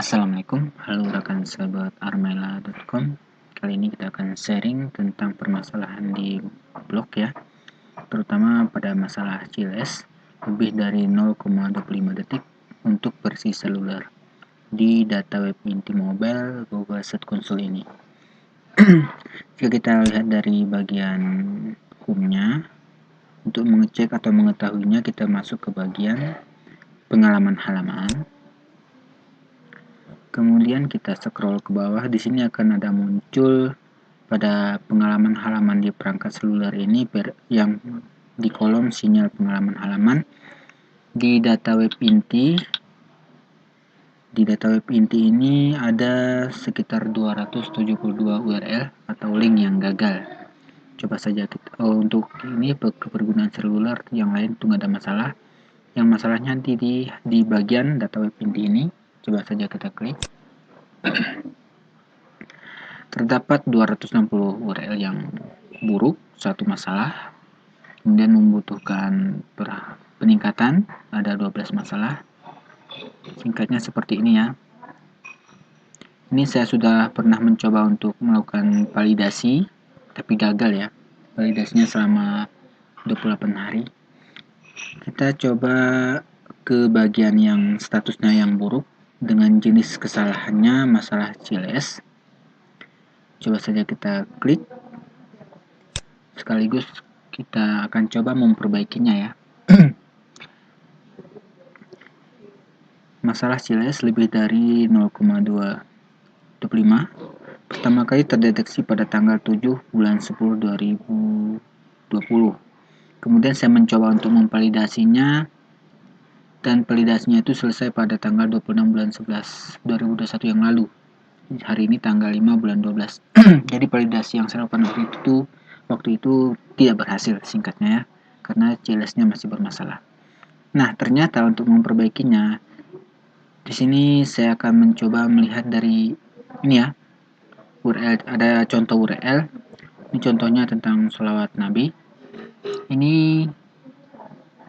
Assalamualaikum, halo rekan sahabat armela.com. Kali ini kita akan sharing tentang permasalahan di blog ya, terutama pada masalah CLS lebih dari 0,25 detik untuk versi seluler di data web inti mobile Google Search Console ini. Jika kita lihat dari bagian home-nya, untuk mengecek atau mengetahuinya kita masuk ke bagian pengalaman halaman. Kemudian kita scroll ke bawah, di sini akan ada muncul pada pengalaman halaman di perangkat seluler ini yang di kolom sinyal pengalaman halaman di data web inti. Di data web inti ini ada sekitar 272 URL atau link yang gagal. Coba saja kita, untuk ini kepergunaan seluler, yang lain itu nggak ada masalah. Yang masalahnya nanti di bagian data web inti ini. Coba saja kita klik. Terdapat 260 URL yang buruk, satu masalah. Kemudian membutuhkan peningkatan, ada 12 masalah. Singkatnya seperti ini ya. Ini saya sudah pernah mencoba untuk melakukan validasi, tapi gagal ya. Validasinya selama 28 hari. Kita coba ke bagian yang statusnya yang buruk dengan jenis kesalahannya masalah CLS. Coba saja kita klik. Sekaligus kita akan coba memperbaikinya ya. Masalah CLS lebih dari 0,25 pertama kali terdeteksi pada tanggal 7 bulan 10 2020. Kemudian saya mencoba untuk memvalidasinya, dan validasinya itu selesai pada tanggal 26 bulan 11 2021 yang lalu. Hari ini tanggal 5 bulan 12. Jadi validasi yang saya lakukan waktu itu tidak berhasil, singkatnya ya, karena CLS-nya masih bermasalah. Nah, ternyata untuk memperbaikinya, di sini saya akan mencoba melihat dari ini ya, URL, ada contoh URL. Ini contohnya tentang sholawat Nabi. Ini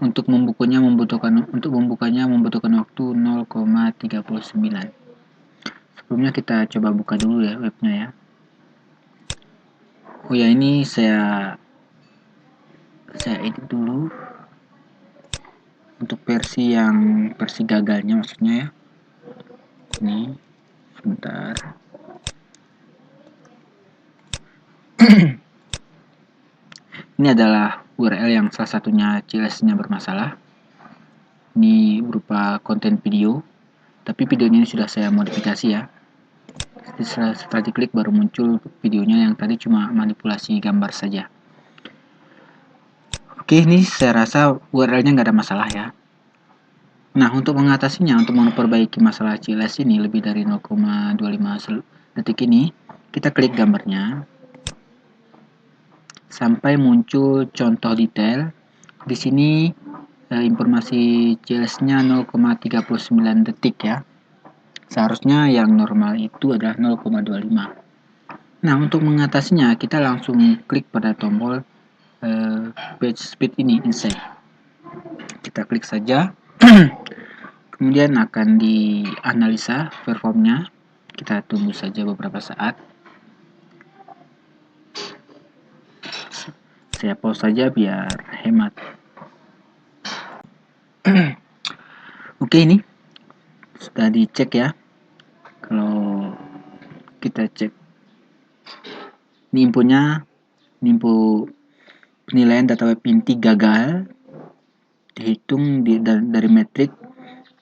untuk membukanya membutuhkan waktu 0,39. Sebelumnya kita coba buka dulu ya webnya ya. Oh ya, ini saya edit dulu untuk versi gagalnya, maksudnya ya. Ini sebentar. Ini adalah URL yang salah satunya CLS-nya bermasalah. Ini berupa konten video, tapi videonya ini sudah saya modifikasi ya. Setelah diklik baru muncul videonya, yang tadi cuma manipulasi gambar saja. Oke, ini saya rasa URL-nya nggak ada masalah ya. Nah, untuk mengatasinya, untuk memperbaiki masalah CLS ini lebih dari 0,25 detik ini, kita klik gambarnya sampai muncul contoh detail. Di sini informasi CLS-nya 0,39 detik ya. Seharusnya yang normal itu adalah 0,25. Nah, untuk mengatasinya kita langsung klik pada tombol page speed ini, insert. Kita klik saja. Kemudian akan dianalisa performnya. Kita tunggu saja beberapa saat. Saya pause saja biar hemat. Oke, ini sudah dicek ya. Kalau kita cek ini infonya, info penilaian data web inti gagal dihitung dari metrik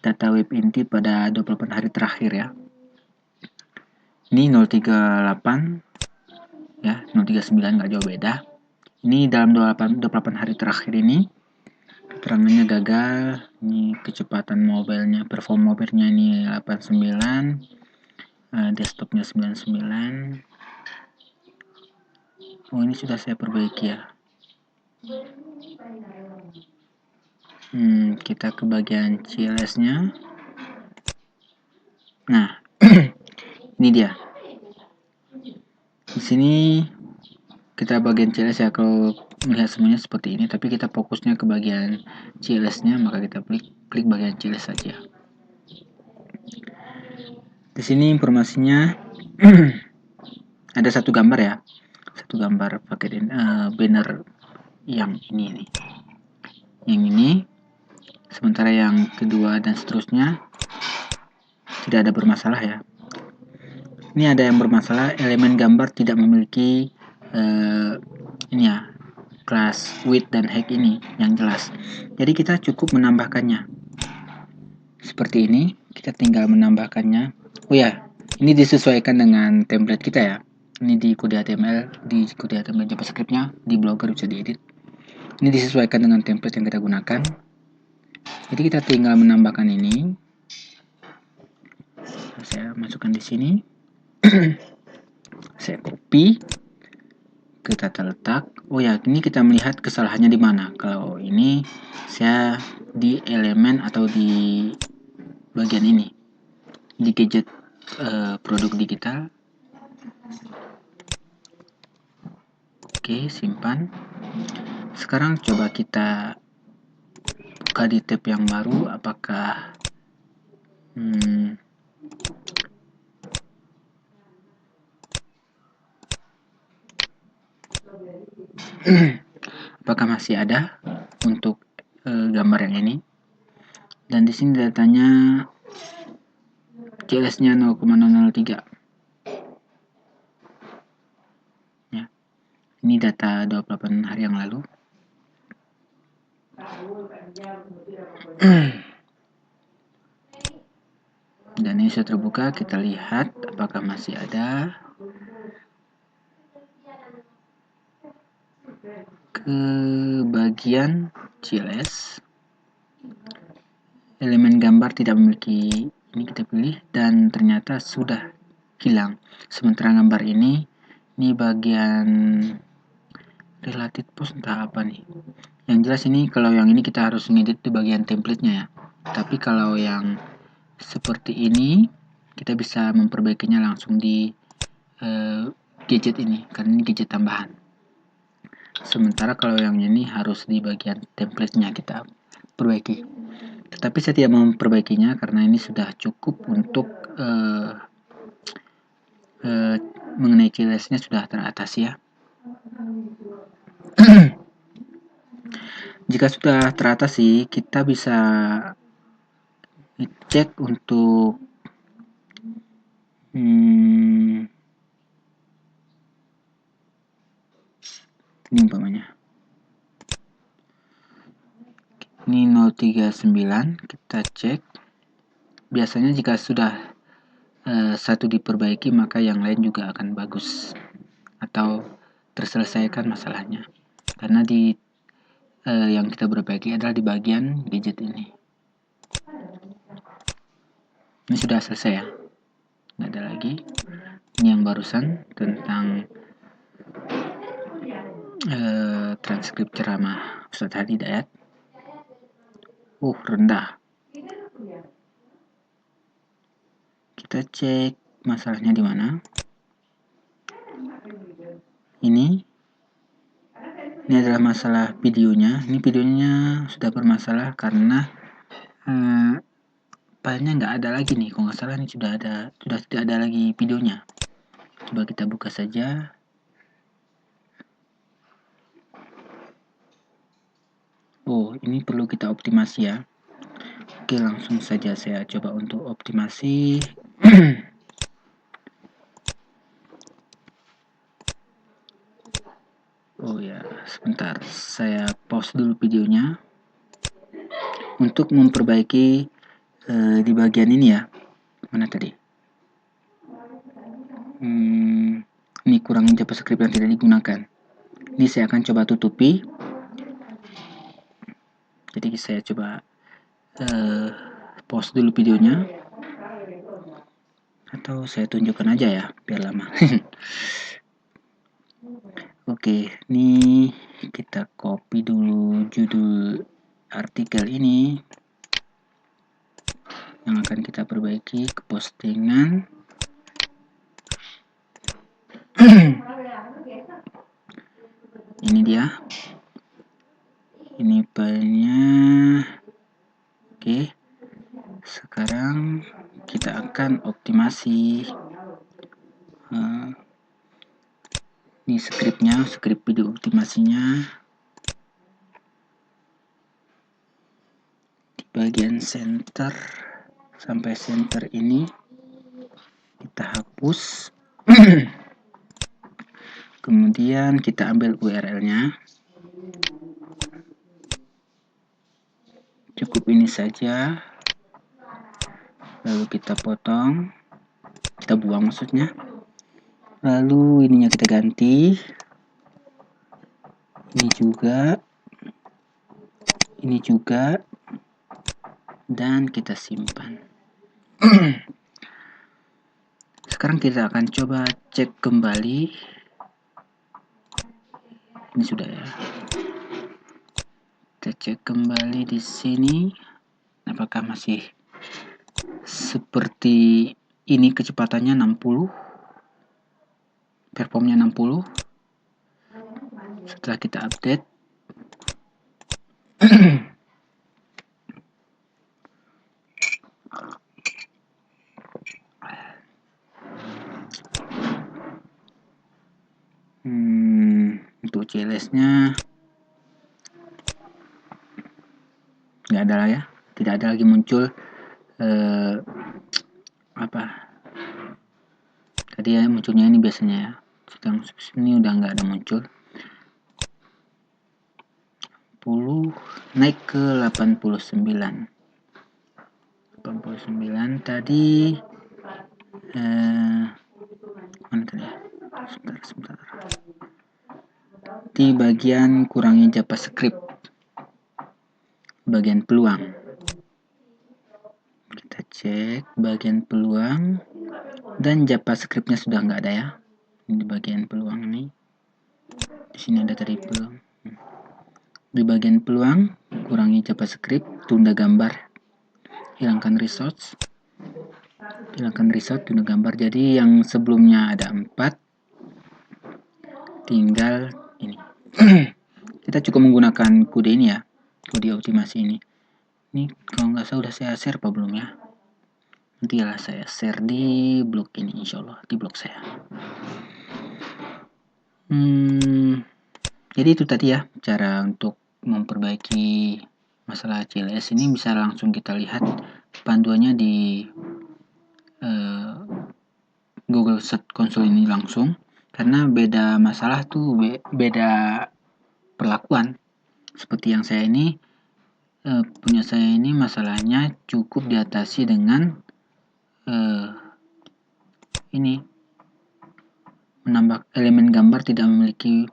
data web inti pada 28 hari terakhir ya. Ini 038 ya, 039 nggak jauh beda. Ini dalam 28 hari terakhir ini keterangannya gagal. Ini kecepatan mobilenya, perform mobilnya ini 89, desktopnya 99. Oh, ini sudah saya perbaiki ya. Kita ke bagian CLS-nya. Nah, ini dia. Di sini kita bagian CLS ya. Kalau melihat semuanya seperti ini, tapi kita fokusnya ke bagian CLS-nya, maka kita klik bagian CLS saja. Di sini informasinya ada satu gambar ya, satu gambar pakai banner yang ini nih, yang ini. Sementara yang kedua dan seterusnya tidak ada bermasalah ya. Ini ada yang bermasalah, elemen gambar tidak memiliki ini ya, kelas width dan height ini yang jelas. Jadi kita cukup menambahkannya. Seperti ini, kita tinggal menambahkannya. Oh ya, ini disesuaikan dengan template kita ya. Ini di kode HTML, di kode HTML JavaScript-nya, di Blogger bisa diedit. Ini disesuaikan dengan template yang kita gunakan. Jadi kita tinggal menambahkan ini. Saya masukkan di sini. Saya copy ke tata letak. Oh ya, ini kita melihat kesalahannya di mana. Kalau ini saya di elemen atau di bagian ini, di gadget produk digital. Oke, simpan. Sekarang coba kita buka di tab yang baru. Apakah apakah masih ada untuk gambar yang ini? Dan di sini datanya CLS-nya 0,003. Ya. Ini data 28 hari yang lalu. Dan ini sudah terbuka, kita lihat apakah masih ada. Ke bagian CLS, elemen gambar tidak memiliki, ini kita pilih dan ternyata sudah hilang. Sementara gambar ini bagian related post entah apa nih. Yang jelas ini kalau yang ini kita harus ngedit di bagian template-nya ya. Tapi kalau yang seperti ini kita bisa memperbaikinya langsung di gadget ini, karena ini gadget tambahan. Sementara kalau yang ini harus di bagian template-nya kita perbaiki. Tetapi saya tidak mau memperbaikinya karena ini sudah cukup untuk mengenai CLS-nya sudah teratasi ya. Jika sudah teratasi, kita bisa cek untuk ini umpamanya. Ini 039, kita cek. Biasanya jika sudah satu diperbaiki, maka yang lain juga akan bagus atau terselesaikan masalahnya. Karena di yang kita perbaiki adalah di bagian gadget ini. Ini sudah selesai ya, nggak ada lagi. Ini yang barusan tentang transkrip ceramah Ustadz Hadi Dayat. Rendah. Kita cek masalahnya di mana. Ini adalah masalah videonya. Ini videonya sudah bermasalah karena filenya nggak ada lagi nih. Kalau nggak salah ini sudah tidak ada lagi videonya. Coba kita buka saja. Oh, ini perlu kita optimasi ya. Oke, langsung saja saya coba untuk optimasi. Oh ya, sebentar. Saya pause dulu videonya untuk memperbaiki di bagian ini ya. Mana tadi? Ini kurangin JavaScript yang tidak digunakan. Ini saya akan coba tutupi. Jadi saya coba pause dulu videonya. Atau saya tunjukkan aja ya, biar lama. Oke, ini kita copy dulu judul artikel ini yang akan kita perbaiki ke postingan. Ini dia. Ini filenya. Oke. Sekarang kita akan optimasi. Ini skripnya, skrip video optimasinya. Di bagian center sampai center ini kita hapus. Kemudian kita ambil URL-nya. Cukup ini saja. Lalu kita potong, kita buang maksudnya. Lalu ininya kita ganti. Ini juga, dan kita simpan. Sekarang kita akan coba cek kembali. Ini sudah ya. Kita cek kembali di sini. Apakah masih seperti ini, kecepatannya 60, performnya 60. Setelah kita update, untuk CLS-nya nggak ada lah ya, tidak ada lagi muncul tadi ya, munculnya ini biasanya ya. Sedang ini udah nggak ada muncul. 10 naik ke 89 tadi. Mana tadi ya? Sebentar. Di bagian kurangi JavaScript, bagian peluang, kita cek bagian peluang, dan JavaScriptnya sudah nggak ada ya. Ini di bagian peluang nih. Di sini ada tadi peluang. Di bagian peluang, kurangi JavaScript, tunda gambar, hilangkan resource, tunda gambar. Jadi yang sebelumnya ada 4, tinggal ini. Kita cukup menggunakan kode ini ya, kode optimasi ini. Ini kalau nggak salah udah saya share apa belum ya? Nantilah saya share di blog ini, insya Allah di blog saya. Jadi itu tadi ya, cara untuk memperbaiki masalah CLS ini. Bisa langsung kita lihat panduannya di Google Search Console ini langsung, karena beda masalah tuh, beda perlakuan. Seperti yang saya ini, punya saya ini masalahnya cukup diatasi dengan ini, menambah elemen gambar tidak memiliki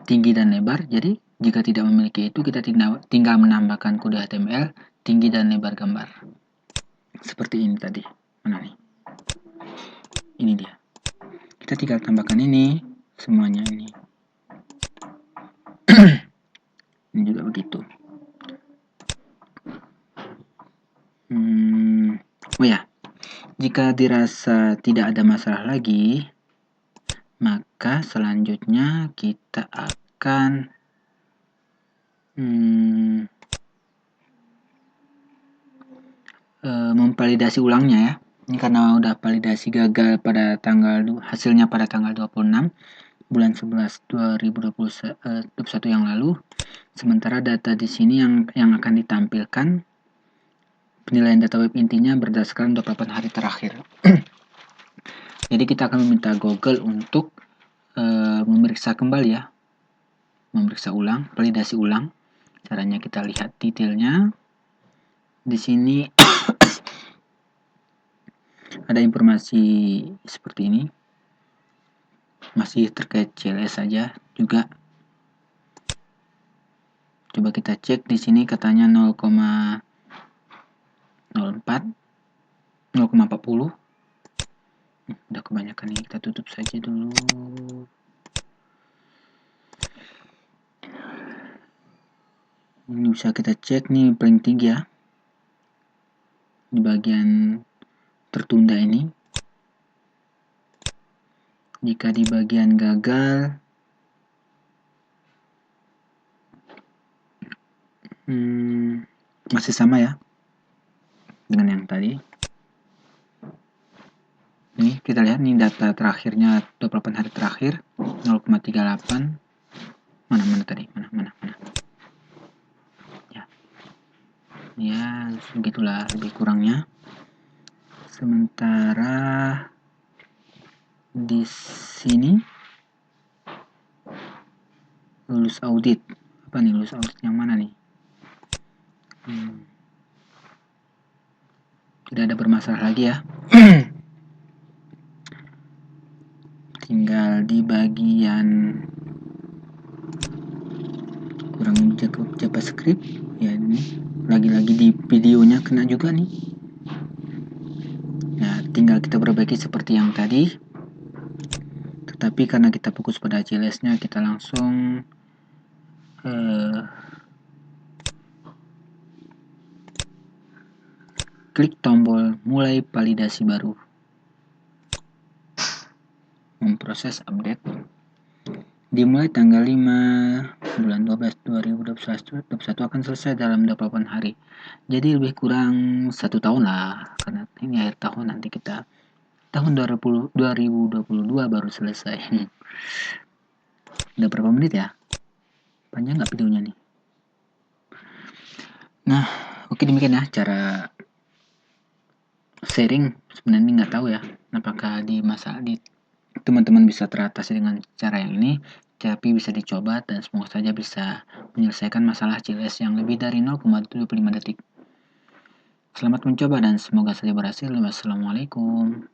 tinggi dan lebar. Jadi jika tidak memiliki itu, kita tinggal menambahkan kode HTML tinggi dan lebar gambar seperti ini tadi. Mana nih? Ini dia. Kita tinggal tambahkan ini semuanya ini. Ini juga begitu. Oh ya, jika dirasa tidak ada masalah lagi, maka selanjutnya kita akan memvalidasi ulangnya ya. Ini karena udah validasi gagal pada hasilnya pada tanggal 26 bulan 11 2021 yang lalu. Sementara data di sini yang akan ditampilkan, penilaian data web intinya berdasarkan 28 hari terakhir. Jadi kita akan meminta Google untuk memeriksa kembali ya, memeriksa ulang, validasi ulang. Caranya kita lihat detailnya. Di sini ada informasi seperti ini, masih terkait CLS saja juga. Coba kita cek di sini, katanya 0,04, 0,40. Udah kebanyakan nih, kita tutup saja dulu. Ini bisa kita cek nih paling tinggi ya, di bagian tertunda ini. Jika di bagian gagal, masih sama ya, dengan yang tadi. Ini kita lihat nih data terakhirnya 28 hari terakhir 0,38. Mana tadi? Mana? Ya, begitulah lebih kurangnya. Sementara di sini lulus audit. Apa nih lulus audit yang mana nih? Tidak ada bermasalah lagi ya. Tinggal di bagian kurang JavaScript ya, ini lagi-lagi di videonya kena juga nih. Nah, tinggal kita perbaiki seperti yang tadi. Tetapi karena kita fokus pada CLS-nya, kita langsung klik tombol mulai validasi baru. Memproses update. Dimulai tanggal 5 bulan 12 2021 akan selesai dalam 28 hari. Jadi lebih kurang 1 tahun lah, karena ini akhir tahun, nanti kita tahun 2022 baru selesai. Udah berapa menit ya? Panjang nggak videonya nih? Nah, oke, demikian ya cara sharing. Sebenarnya nggak tahu ya apakah di teman-teman bisa teratasi dengan cara yang ini, tapi bisa dicoba dan semoga saja bisa menyelesaikan masalah CLS yang lebih dari 0,75 detik. Selamat mencoba dan semoga saja berhasil. Wassalamualaikum.